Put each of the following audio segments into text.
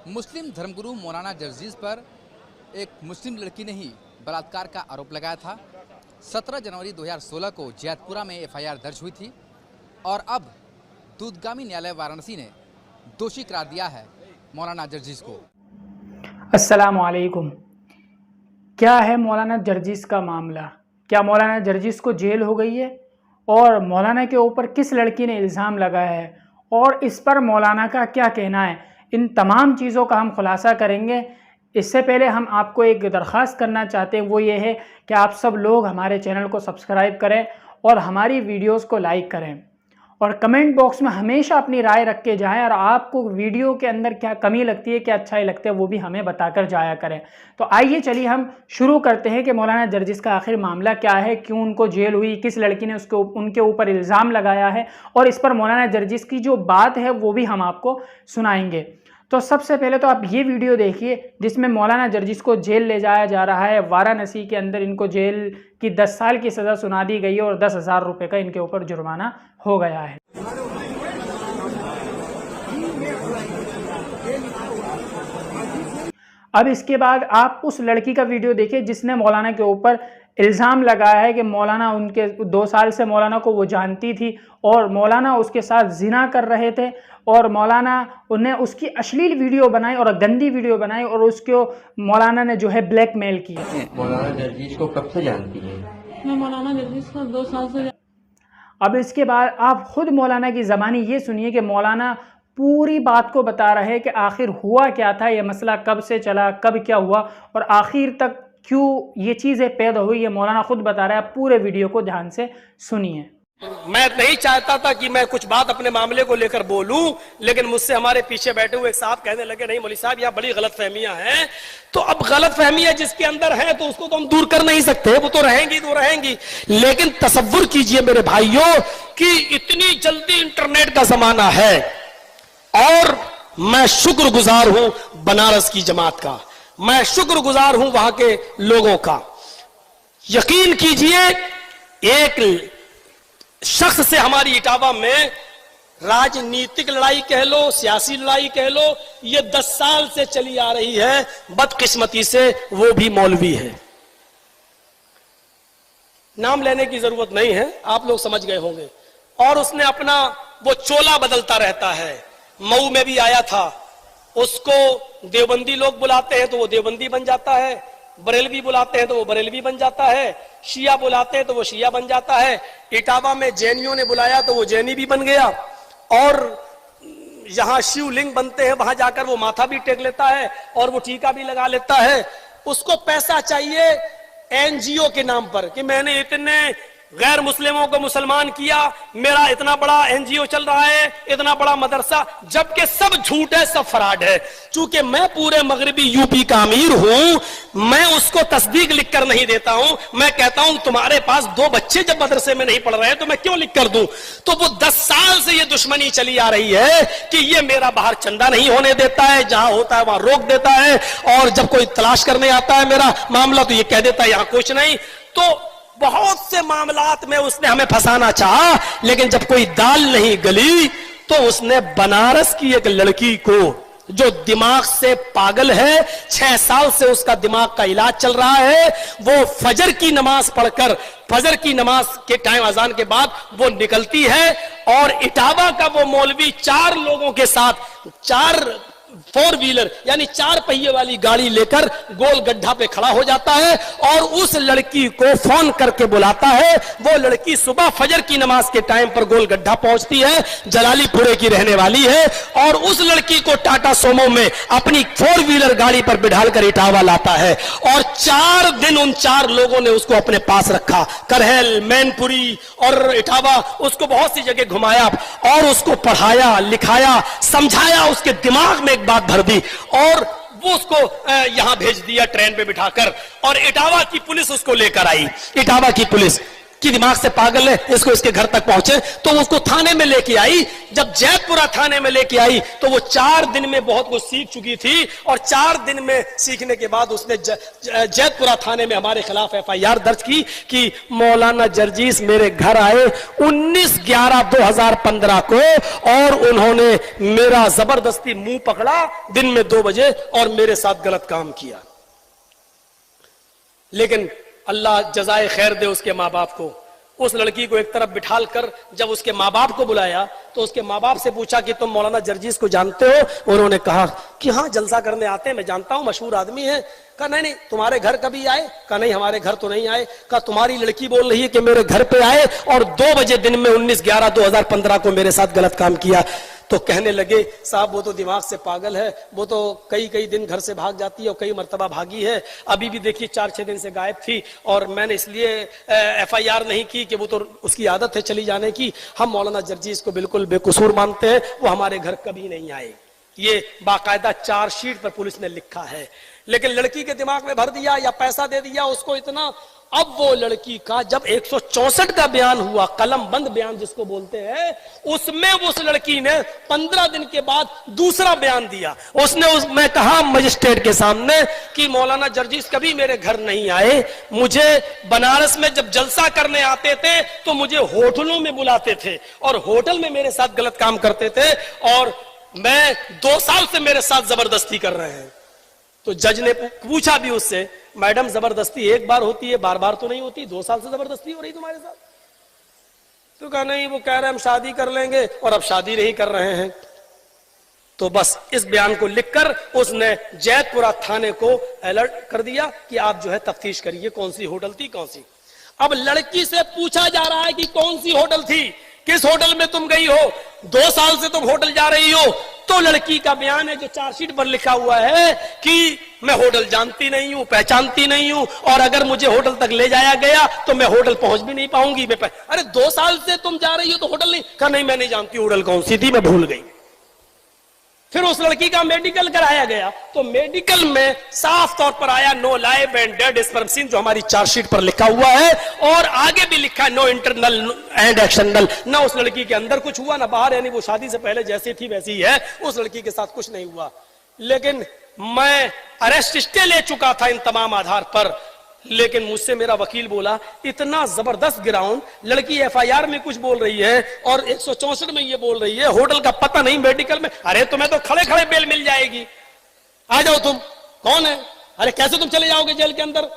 मुस्लिम धर्मगुरु मौलाना जर्जीज पर एक मुस्लिम लड़की ने ही बलात्कार का आरोप लगाया था। 17 जनवरी 2016 को जैतपुरा में एफआईआर दर्ज हुई थी और अब दूधगामी न्यायालय वाराणसी ने दोषी करार दिया है मौलाना जर्जीज को। अस्सलाम वालेकुम। क्या है मौलाना जर्जीज का मामला? क्या मौलाना जर्जीज को जेल हो गई है? और मौलाना के ऊपर किस लड़की ने इल्ज़ाम लगाया है और इस पर मौलाना का क्या कहना है? इन तमाम चीज़ों का हम खुलासा करेंगे। इससे पहले हम आपको एक दरख्वास्त करना चाहते हैं, वो ये है कि आप सब लोग हमारे चैनल को सब्सक्राइब करें और हमारी वीडियोस को लाइक करें और कमेंट बॉक्स में हमेशा अपनी राय रख के जाएं और आपको वीडियो के अंदर क्या कमी लगती है, क्या अच्छाई लगती है, वो भी हमें बताकर जाया करें। तो आइए चलिए हम शुरू करते हैं कि मौलाना जर्जीज का आखिर मामला क्या है, क्यों उनको जेल हुई, किस लड़की ने उनके ऊपर इल्ज़ाम लगाया है और इस पर मौलाना जर्जीज की जो बात है वो भी हम आपको सुनाएंगे। तो सबसे पहले तो आप ये वीडियो देखिए जिसमें मौलाना जर्जीज को जेल ले जाया जा रहा है। वाराणसी के अंदर इनको जेल की 10 साल की सज़ा सुना दी गई है और 10,000 रुपये का इनके ऊपर जुर्माना हो गया है। अब इसके बाद आप उस लड़की का वीडियो देखिए जिसने मौलाना के ऊपर इल्ज़ाम लगाया है कि मौलाना उनके 2 साल से मौलाना को वो जानती थी और मौलाना उसके साथ जिना कर रहे थे और मौलाना उन्हें उसकी अश्लील वीडियो बनाई और गंदी वीडियो बनाई और उसको मौलाना ने जो है ब्लैकमेल किया। मौलाना जर्जीज को कब से जानती है? मैं मौलाना जर्जीज को 2 साल से। अब इसके बाद आप खुद मौलाना की ज़बानी ये सुनिए कि मौलाना पूरी बात को बता रहे हैं कि आखिर हुआ क्या था, ये मसला कब से चला, कब क्या हुआ और आखिर तक क्यों ये चीज़ें पैदा हुई, ये मौलाना खुद बता रहा है। पूरे वीडियो को ध्यान से सुनिए। मैं नहीं चाहता था कि मैं कुछ बात अपने मामले को लेकर बोलूं, लेकिन मुझसे हमारे पीछे बैठे हुए एक साहब कहने लगे, नहीं मौलवी साहब यहाँ बड़ी गलतफहमियां हैं। तो अब गलतफहमियां जिसके अंदर है तो उसको तो हम दूर कर नहीं सकते, वो तो रहेंगी। लेकिन तसव्वुर कीजिए मेरे भाइयों कि इतनी जल्दी इंटरनेट का जमाना है और मैं शुक्रगुजार हूं बनारस की जमात का, मैं शुक्रगुजार हूं वहां के लोगों का। यकीन कीजिए एक शख्स से हमारी इटावा में राजनीतिक लड़ाई कह लो, सियासी लड़ाई कह लो, ये 10 साल से चली आ रही है। बदकिस्मती से वो भी मौलवी है। नाम लेने की जरूरत नहीं है, आप लोग समझ गए होंगे। और उसने अपना वो चोला बदलता रहता है। मऊ में भी आया था, उसको देवबंदी लोग बुलाते हैं तो वो देवबंदी बन जाता है, बरेलवी बुलाते हैं तो वो बरेलवी बन जाता है, शिया बुलाते हैं तो वो शिया बन जाता है। इटावा में जैनियों ने बुलाया तो वो जैनी भी बन गया और यहां शिवलिंग बनते हैं वहां जाकर वो माथा भी टेक लेता है और वो टीका भी लगा लेता है। उसको पैसा चाहिए एनजीओ के नाम पर कि मैंने इतने गैर मुस्लिमों को मुसलमान किया, मेरा इतना बड़ा एनजीओ चल रहा है, इतना बड़ा मदरसा, जबकि सब झूठ है, सब फराड है। चूंकि मैं पूरे मगरबी यूपी का अमीर हूं, मैं उसको तस्दीक लिख कर नहीं देता हूं। मैं कहता हूं तुम्हारे पास 2 बच्चे जब मदरसे में नहीं पढ़ रहे तो मैं क्यों लिख कर दूं? तो वो 10 साल से ये दुश्मनी चली आ रही है कि ये मेरा बाहर चंदा नहीं होने देता है, जहां होता है वहां रोक देता है और जब कोई तलाश करने आता है मेरा मामला तो ये कह देता है यहां कुछ नहीं। तो बहुत से मामलात में उसने हमें फंसाना चाहा, लेकिन जब कोई दाल नहीं गली तो उसने बनारस की एक लड़की को जो दिमाग से पागल है, 6 साल से उसका दिमाग का इलाज चल रहा है, वो फजर की नमाज पढ़कर फजर की नमाज के टाइम अजान के बाद वो निकलती है और इटावा का वो मौलवी 4 लोगों के साथ 4 4 व्हीलर यानी 4 पहिए वाली गाड़ी लेकर गोल गड्ढा पे खड़ा हो जाता है और उस लड़की को फोन करके बुलाता है। वो लड़की सुबह फजर की नमाज के टाइम पर गोल गड्ढा पहुंचती है, जलालीपुरे की रहने वाली है और उस लड़की को टाटा सोमो में अपनी 4 व्हीलर गाड़ी पर बिठालकर इटावा लाता है और 4 दिन उन 4 लोगों ने उसको अपने पास रखा। करहल, मैनपुरी और इटावा, उसको बहुत सी जगह घुमाया और उसको पढ़ाया, लिखाया, समझाया, उसके दिमाग में बात भर दी और वो उसको यहां भेज दिया ट्रेन पे बिठाकर और इटावा की पुलिस उसको लेकर आई। इटावा की पुलिस कि दिमाग से पागल है, इसको इसके घर तक पहुंचे। तो उसको थाने में लेके आई। जब जैतपुरा थाने में लेके आई तो वो 4 दिन में बहुत कुछ सीख चुकी थी, और 4 दिन में सीखने के बाद उसने जैतपुरा थाने में हमारे खिलाफ FIR दर्ज की कि मौलाना जर्जीस मेरे घर आए 19/11/2015 को, और उन्होंने मेरा जबरदस्ती मुंह पकड़ा दिन में 2 बजे और मेरे साथ गलत काम किया। लेकिन अल्लाह जजाए खैर दे उसके माँ बाप को। उस लड़की को एक तरफ बिठाल कर जब उसके माँ बाप को बुलाया तो उसके माँ बाप से पूछा कि तुम मौलाना जर्जीस को जानते हो? उन्होंने कहा कि हाँ, जलसा करने आते हैं, मैं जानता हूं, मशहूर आदमी है। कहा नहीं, तुम्हारे घर कभी आए? कहा नहीं, हमारे घर तो नहीं आए। कहा तुम्हारी लड़की बोल रही है कि मेरे घर पे आए और 2 बजे दिन में 19/11/2015 को मेरे साथ गलत काम किया। तो कहने लगे साहब वो तो दिमाग से पागल है, वो तो कई दिन घर से भाग जाती है और कई मर्तबा भागी है। अभी भी देखिए 4-6 दिन से गायब थी, और मैंने इसलिए FIR नहीं की कि वो तो उसकी आदत है चली जाने की। हम मौलाना जर्जीस को बिल्कुल बेकसूर मानते हैं, वो हमारे घर कभी नहीं आए। ये बाकायदा चार्जशीट पर पुलिस ने लिखा है। लेकिन लड़की के दिमाग में भर दिया या पैसा दे दिया उसको इतना। अब वो लड़की का जब 164 का बयान हुआ, कलम बंद बयान जिसको बोलते हैं, उसमें उस लड़की ने 15 दिन के बाद दूसरा बयान दिया। उसने उसमें कहा मजिस्ट्रेट के सामने कि मौलाना जर्जीस कभी मेरे घर नहीं आए, मुझे बनारस में जब जलसा करने आते थे तो मुझे होटलों में बुलाते थे और होटल में मेरे साथ गलत काम करते थे, और मैं 2 साल से मेरे साथ जबरदस्ती कर रहे हैं। तो जज ने पूछा भी उससे, मैडम जबरदस्ती एक बार होती है, बार बार तो नहीं होती, 2 साल से जबरदस्ती हो रही तुम्हारे साथ? तो कहा नहीं, वो कह रहे हम शादी कर लेंगे और अब शादी नहीं कर रहे हैं। तो बस इस बयान को लिखकर उसने जैतपुरा थाने को अलर्ट कर दिया कि आप जो है तफ्तीश करिए कौन सी होटल थी, कौन सी। अब लड़की से पूछा जा रहा है कि कौन सी होटल थी, किस होटल में तुम गई हो, 2 साल से तुम होटल जा रही हो। तो लड़की का बयान है जो चार्जशीट पर लिखा हुआ है कि मैं होटल जानती नहीं हूं, पहचानती नहीं हूं, और अगर मुझे होटल तक ले जाया गया तो मैं होटल पहुंच भी नहीं पाऊंगी। अरे 2 साल से तुम जा रही हो तो होटल नहीं? कहा नहीं, मैं नहीं जानती होटल कौन सी थी, मैं भूल गई। फिर उस लड़की का मेडिकल कराया गया तो मेडिकल में साफ तौर पर आया no live and dead sperm seen, जो हमारी चार्जशीट पर लिखा हुआ है, और आगे भी लिखा नो इंटरनल एंड एक्सटर्नल। ना उस लड़की के अंदर कुछ हुआ ना बाहर, यानी वो शादी से पहले जैसी थी वैसी ही है, उस लड़की के साथ कुछ नहीं हुआ। लेकिन मैं अरेस्ट स्टे ले चुका था इन तमाम आधार पर। लेकिन मुझसे मेरा वकील बोला इतना जबरदस्त ग्राउंड, लड़की FIR में कुछ बोल रही है और 164 में ये बोल रही है, होटल का पता नहीं, मेडिकल में। अरे तुम्हें तो खड़े खड़े बेल मिल जाएगी, आ जाओ। तुम कौन है? अरे कैसे तुम चले जाओगे जेल के अंदर?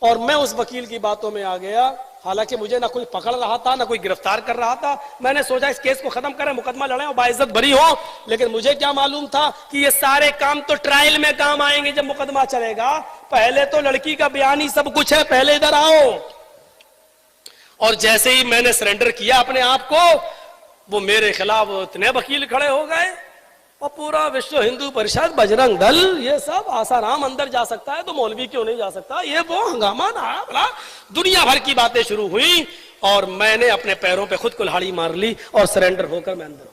और मैं उस वकील की बातों में आ गया। हालांकि मुझे ना कोई पकड़ रहा था ना कोई गिरफ्तार कर रहा था। मैंने सोचा इस केस को खत्म करें, मुकदमा लड़ें और बाइज्जत बरी हो। लेकिन मुझे क्या मालूम था कि ये सारे काम तो ट्रायल में काम आएंगे जब मुकदमा चलेगा। पहले तो लड़की का बयान ही सब कुछ है, पहले इधर आओ। और जैसे ही मैंने सरेंडर किया अपने आप को, वो मेरे खिलाफ इतने वकील खड़े हो गए, और पूरा विश्व हिंदू परिषद, बजरंग दल, ये सब आसाराम अंदर जा सकता है तो मौलवी क्यों नहीं जा सकता, ये वो हंगामा ना, दुनिया भर की बातें शुरू हुई। और मैंने अपने पैरों पे खुद कुल्हाड़ी मार ली और सरेंडर होकर मैं अंदर हो गया।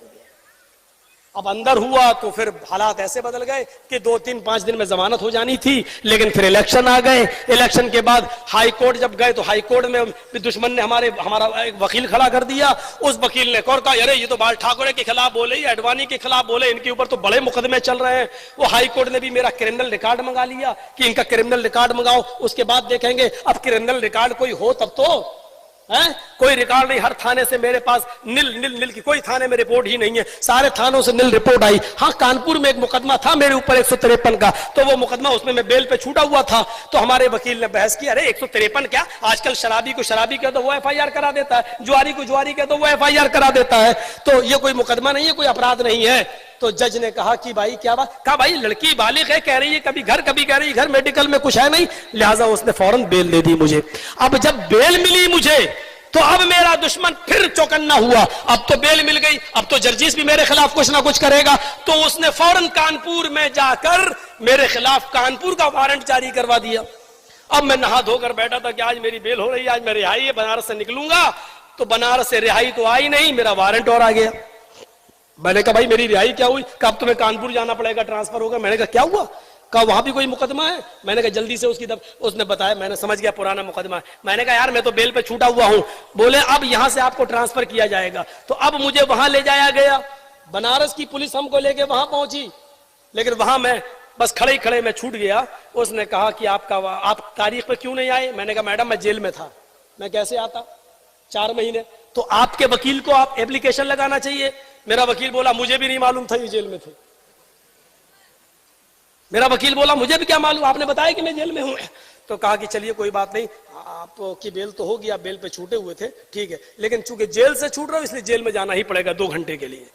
अब अंदर हुआ तो फिर हालात ऐसे बदल गए कि 2-3-5 दिन में जमानत हो जानी थी। लेकिन फिर इलेक्शन आ गए। इलेक्शन के बाद हाई कोर्ट जब गए तो हाई कोर्ट में दुश्मन ने हमारा एक वकील खड़ा कर दिया। उस वकील ने कहा अरे ये तो बाल ठाकरे के खिलाफ बोले, अडवाणी के खिलाफ बोले, इनके ऊपर तो बड़े मुकदमे चल रहे हैं। वो हाई कोर्ट ने भी मेरा क्रिमिनल रिकॉर्ड मंगा लिया कि इनका क्रिमिनल रिकॉर्ड मंगाओ, उसके बाद देखेंगे। अब क्रिमिनल रिकॉर्ड कोई हो तब तो है, कोई रिकॉर्ड नहीं। हर थाने से मेरे पास नील की कोई थाने में रिपोर्ट ही नहीं है, सारे थानों से नील रिपोर्ट आई। हाँ, कानपुर में एक मुकदमा था मेरे ऊपर 153 का, तो वो मुकदमा उसमें मैं बेल पे छूटा हुआ था। तो हमारे वकील ने बहस की, अरे 153 क्या, आजकल शराबी को शराबी कह दो वो FIR करा देता है, जुआरी को जुआरी कह दो वो FIR करा देता है। तो ये कोई मुकदमा नहीं है, कोई अपराध नहीं है। तो जज ने कहा कि भाई क्या बात, कहा भाई लड़की बालिग है, कह रही है कभी घर कभी कह रही है घर, मेडिकल में कुछ है नहीं, लिहाजा उसने फौरन बेल दे दी मुझे। अब जब बेल मिली मुझे तो अब मेरा दुश्मन फिर चौकन्ना हुआ। अब तो बेल मिल गई, अब तो जर्जीस भी मेरे खिलाफ कुछ ना कुछ करेगा। तो उसने फौरन कानपुर में जाकर मेरे खिलाफ कानपुर का वारंट जारी करवा दिया। अब मैं नहा धोकर बैठा था कि आज मेरी बेल हो रही है, आज मैं रिहाई है, बनारस से निकलूंगा। तो बनारस से रिहाई तो आई नहीं, मेरा वारंट और आ गया। मैंने कहा भाई मेरी रिहाई क्या हुई? कब तुम्हें कानपुर जाना पड़ेगा, ट्रांसफर होगा। मैंने कहा क्या हुआ? कहा वहां भी कोई मुकदमा है? मैंने कहा जल्दी से उसने बताया, मैंने समझ गया पुराना मुकदमा है। मैंने कहा यार मैं तो बेल पे छूटा हुआ हूं। बोले अब यहां से आपको ट्रांसफर किया जाएगा। तो अब मुझे वहां ले जाया गया, बनारस की पुलिस हमको लेके वहां पहुंची, लेकिन वहां मैं बस खड़े ही खड़े मैं छूट गया। उसने कहा कि आप तारीख पे क्यों नहीं आए? मैंने कहा मैडम मैं जेल में था, मैं कैसे आता 4 महीने। तो आपके वकील को आप एप्लीकेशन लगाना चाहिए। मेरा वकील बोला मुझे भी नहीं मालूम था ये जेल में थे। मेरा वकील बोला मुझे भी क्या मालूम, आपने बताया कि मैं जेल में हूं। तो कहा कि चलिए कोई बात नहीं, आपकी बेल तो होगी, आप बेल पे छूटे हुए थे, ठीक है, लेकिन चूंकि जेल से छूट रहा हूं इसलिए जेल में जाना ही पड़ेगा 2 घंटे के लिए।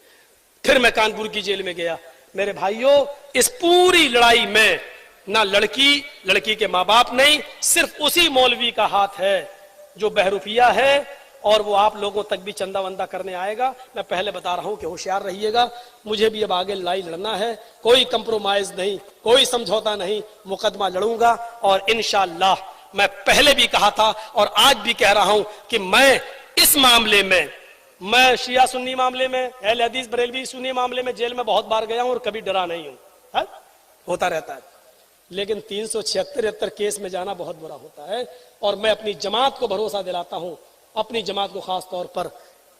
फिर मैं कानपुर की जेल में गया। मेरे भाइयों, इस पूरी लड़ाई में ना लड़की के माँ बाप नहीं, सिर्फ उसी मौलवी का हाथ है जो बहरूपिया है, और वो आप लोगों तक भी चंदा वंदा करने आएगा। मैं पहले बता रहा हूं कि होशियार रहिएगा, मुझे भी अब आगे लड़ाई लड़ना है, कोई कंप्रोमाइज नहीं, कोई समझौता नहीं, मुकदमा लड़ूंगा। और इंशाअल्लाह मैं पहले भी कहा था और आज भी कह रहा हूं कि मैं इस मामले में, मैं शिया सुन्नी मामले में, अहले हदीस बरेलवी सुन्नी मामले में जेल में बहुत बार गया हूं और कभी डरा नहीं हूं, है? होता रहता है, लेकिन 376 केस में जाना बहुत बुरा होता है। और मैं अपनी जमात को भरोसा दिलाता हूं, अपनी जमात को खास तौर पर,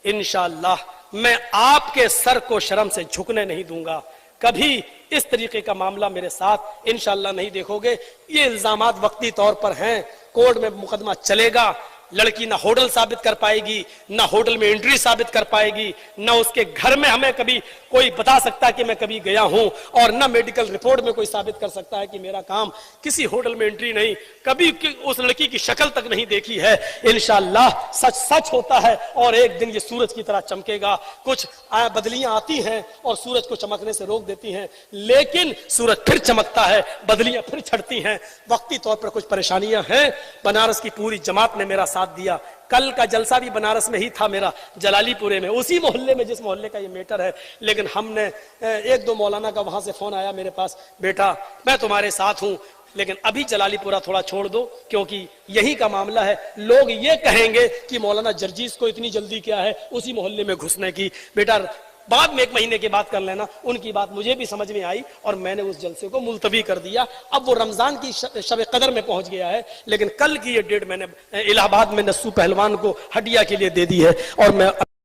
इंशाअल्लाह मैं आपके सर को शर्म से झुकने नहीं दूंगा। कभी इस तरीके का मामला मेरे साथ इंशाअल्लाह नहीं देखोगे। ये इल्जामात वक्ती तौर पर हैं, कोर्ट में मुकदमा चलेगा, लड़की ना होटल साबित कर पाएगी, ना होटल में एंट्री साबित कर पाएगी, ना उसके घर में हमें कभी कोई बता सकता है कि मैं कभी गया हूं, और ना मेडिकल रिपोर्ट में कोई साबित कर सकता है कि मेरा काम किसी होटल में एंट्री नहीं, कभी उस लड़की की शक्ल तक नहीं देखी है। इंशाअल्लाह सच सच होता है और एक दिन ये सूरज की तरह चमकेगा। कुछ बदलियां आती हैं और सूरज को चमकने से रोक देती हैं, लेकिन सूरज फिर चमकता है, बदलियां फिर छटती हैं। वक्ती तौर पर कुछ परेशानियां हैं। बनारस की पूरी जमात ने मेरा साथ दिया। कल का जलसा भी बनारस में ही था मेरा, जलालीपुरे में, उसी मोहल्ले में जिस मोहल्ले का ये मैटर है। लेकिन हमने 1-2 मौलाना का वहां से फोन आया मेरे पास, बेटा मैं तुम्हारे साथ हूं, लेकिन अभी जलालीपुरा थोड़ा छोड़ दो क्योंकि यही का मामला है। लोग ये कहेंगे कि मौलाना जर्जीस को इतनी जल्दी क्या है उसी मोहल्ले में घुसने की। बेटा बाद में 1 महीने के बाद कर लेना। उनकी बात मुझे भी समझ में आई और मैंने उस जलसे को मुलतवी कर दिया। अब वो रमजान की शब कदर में पहुंच गया है, लेकिन कल की ये डेट मैंने इलाहाबाद में नस्सू पहलवान को हड्डिया के लिए दे दी है और मैं